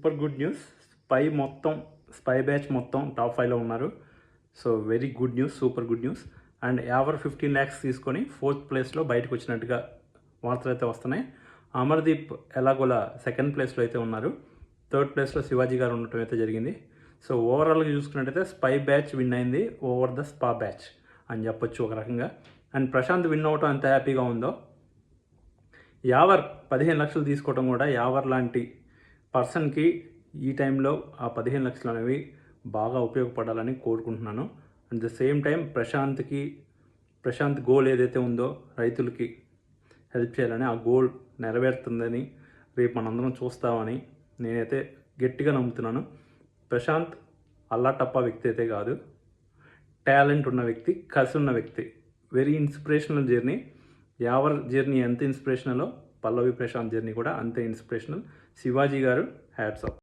Super good news. Spy batch మొత్తం top 5లో ఉన్నారు. So very good news, super good news. And your 15 lakhs తీసుకొని 4th ప్లేస్లో బయటకు వచ్చినట్టుగా వార్తలు అయితే వస్తున్నాయి. అమర్దీప్ ఎలాగోలా 2nd ప్లేస్లో అయితే ఉన్నారు. 3rd ప్లేస్లో శివాజీ గారు ఉండటం అయితే జరిగింది. సో ఓవరాల్గా చూసుకున్నట్టయితే స్పై బ్యాచ్ విన్ అయింది ఓవర్ ద స్పా బ్యాచ్ అని చెప్పొచ్చు ఒక రకంగా. అండ్ ప్రశాంత్ విన్ అవటం ఎంత హ్యాపీగా ఉందో, యావర్ 15 లక్షలు తీసుకోవడం కూడా యావర్ లాంటి పర్సన్కి ఈ టైంలో ఆ 15 లక్షలు అనేవి బాగా ఉపయోగపడాలని కోరుకుంటున్నాను. At the same time Prashanth goal ఏదైతే ఉందో రైతులకి హెల్ప్ చేయాలని, ఆ గోల్ నెరవేరుతుందని రేపు మనందరం చూస్తామని నేనైతే గట్టిగా నమ్ముతున్నాను. ప్రశాంత్ అల్లాటప్పా వ్యక్తి అయితే కాదు, టాలెంట్ ఉన్న వ్యక్తి, కసి ఉన్న వ్యక్తి. Very inspirational journey. Your journey ఎంత ఇన్స్పిరేషనలో పల్లవి ప్రశాంత్ జర్నీ కూడా అంతే ఇన్స్పిరేషనల్. శివాజీ గారు హ్యాట్స్ ఆఫ్.